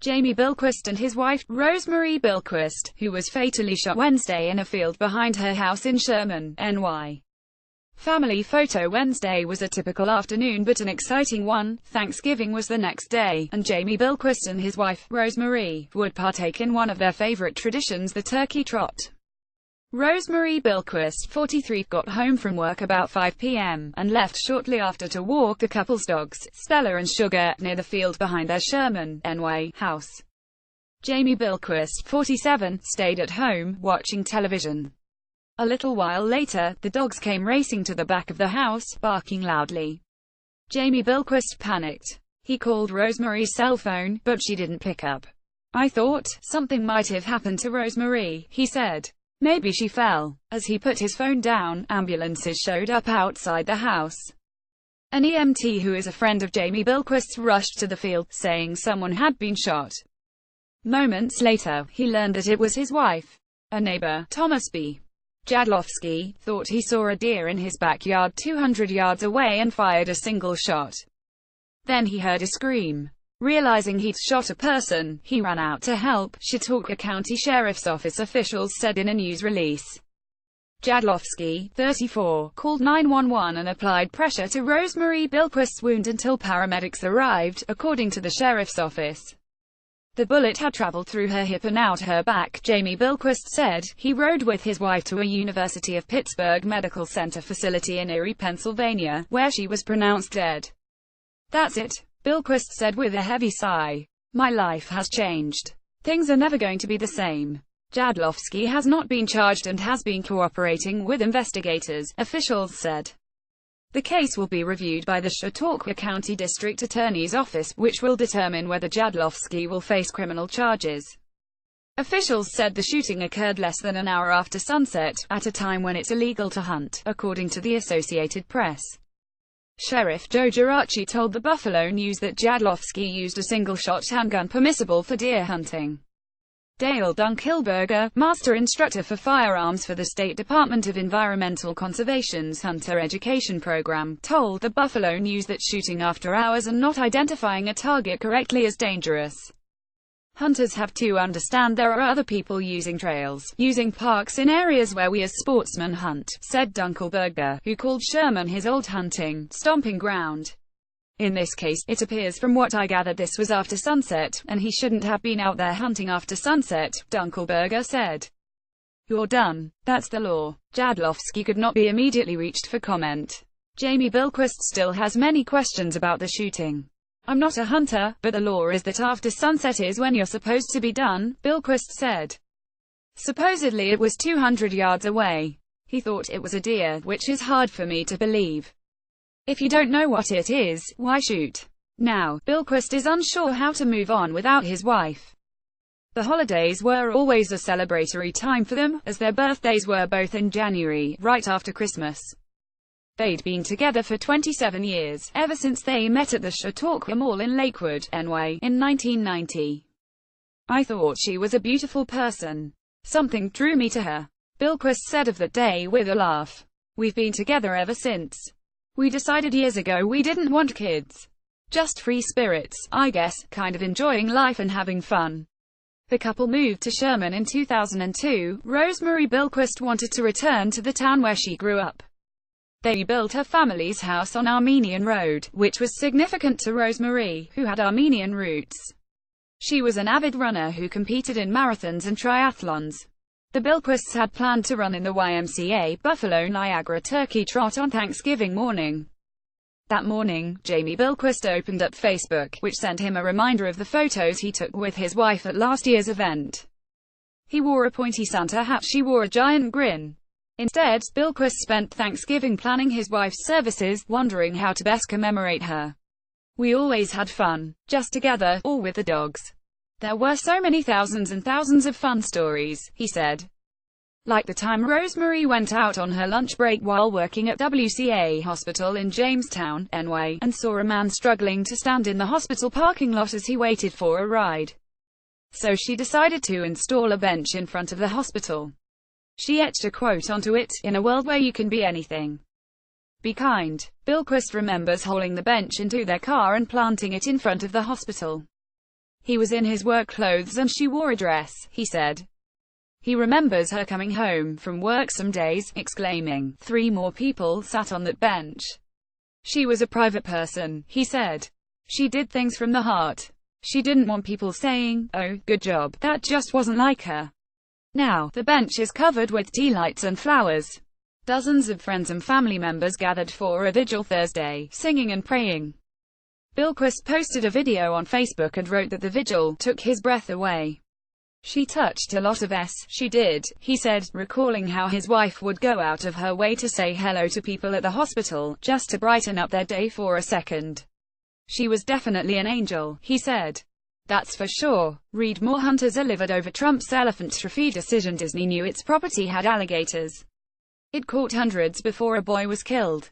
Jamie Bilquist and his wife, Rosemarie Bilquist, who was fatally shot Wednesday in a field behind her house in Sherman, NY. Family photo. Wednesday was a typical afternoon but an exciting one. Thanksgiving was the next day, and Jamie Bilquist and his wife, Rosemarie, would partake in one of their favorite traditions, the turkey trot. Rosemarie Bilquist, 43, got home from work about 5 p.m. and left shortly after to walk the couple's dogs, Stella and Sugar, near the field behind their Sherman, NY, house. Jamie Bilquist, 47, stayed at home, watching television. A little while later, the dogs came racing to the back of the house, barking loudly. Jamie Bilquist panicked. He called Rosemarie's cell phone, but she didn't pick up. "I thought something might have happened to Rosemarie," he said. "Maybe she fell." As he put his phone down, ambulances showed up outside the house. An EMT who is a friend of Jamie Bilquist's rushed to the field, saying someone had been shot. Moments later, he learned that it was his wife. A neighbor, Thomas B. Jadlowski, thought he saw a deer in his backyard 200 yards away and fired a single shot. Then he heard a scream. Realizing he'd shot a person, he ran out to help, Chautauqua County Sheriff's Office officials said in a news release. Jadlowski, 34, called 911 and applied pressure to Rosemarie Bilquist's wound until paramedics arrived, according to the sheriff's office. The bullet had traveled through her hip and out her back, Jamie Bilquist said. He rode with his wife to a University of Pittsburgh Medical Center facility in Erie, Pennsylvania, where she was pronounced dead. "That's it," Bilquist said with a heavy sigh. "My life has changed. Things are never going to be the same." Jadlowski has not been charged and has been cooperating with investigators, officials said. The case will be reviewed by the Chautauqua County District Attorney's Office, which will determine whether Jadlowski will face criminal charges. Officials said the shooting occurred less than an hour after sunset, at a time when it's illegal to hunt, according to the Associated Press. Sheriff Joe Geraci told the Buffalo News that Jadlowski used a single-shot handgun permissible for deer hunting. Dale Dunkelberger, master instructor for firearms for the State Department of Environmental Conservation's Hunter Education Program, told the Buffalo News that shooting after hours and not identifying a target correctly is dangerous. Hunters have to understand there are other people using trails, using parks in areas where we as sportsmen hunt, said Dunkelberger, who called Sherman his old hunting, stomping ground. In this case, it appears from what I gathered this was after sunset, and he shouldn't have been out there hunting after sunset, Dunkelberger said. "You're done. That's the law." Jadlowski could not be immediately reached for comment. Jamie Bilquist still has many questions about the shooting. "I'm not a hunter, but the law is that after sunset is when you're supposed to be done," Bilquist said. Supposedly it was 200 yards away. He thought it was a deer, which is hard for me to believe. If you don't know what it is, why shoot? Now, Bilquist is unsure how to move on without his wife. The holidays were always a celebratory time for them, as their birthdays were both in January, right after Christmas. They'd been together for 27 years, ever since they met at the Chautauqua Mall in Lakewood, NY, in 1990. "I thought she was a beautiful person. Something drew me to her," Bilquist said of that day with a laugh. "We've been together ever since. We decided years ago we didn't want kids. Just free spirits, I guess, kind of enjoying life and having fun." The couple moved to Sherman in 2002. Rosemarie Bilquist wanted to return to the town where she grew up. They built her family's house on Armenian Road, which was significant to Rosemarie, who had Armenian roots. She was an avid runner who competed in marathons and triathlons. The Bilquists had planned to run in the YMCA Buffalo Niagara Turkey Trot on Thanksgiving morning. That morning, Jamie Bilquist opened up Facebook, which sent him a reminder of the photos he took with his wife at last year's event. He wore a pointy Santa hat, she wore a giant grin. Instead, Bilquist spent Thanksgiving planning his wife's services, wondering how to best commemorate her. "We always had fun, just together, or with the dogs. There were so many thousands and thousands of fun stories," he said. Like the time Rosemarie went out on her lunch break while working at WCA Hospital in Jamestown, NY, and saw a man struggling to stand in the hospital parking lot as he waited for a ride. So she decided to install a bench in front of the hospital. She etched a quote onto it, "In a world where you can be anything, be kind." Bilquist remembers hauling the bench into their car and planting it in front of the hospital. He was in his work clothes and she wore a dress, he said. He remembers her coming home from work some days, exclaiming, "3 more people sat on that bench." She was a private person, he said. She did things from the heart. She didn't want people saying, "Oh, good job." That just wasn't like her. Now, the bench is covered with tea lights and flowers. Dozens of friends and family members gathered for a vigil Thursday, singing and praying. Bilquist posted a video on Facebook and wrote that the vigil took his breath away. "She touched a lot of us, she did," he said, recalling how his wife would go out of her way to say hello to people at the hospital, just to brighten up their day for a second. "She was definitely an angel," he said. "That's for sure." Read more. Hunters are livid over Trump's elephant trophy decision. Disney knew its property had alligators. It caught hundreds before a boy was killed.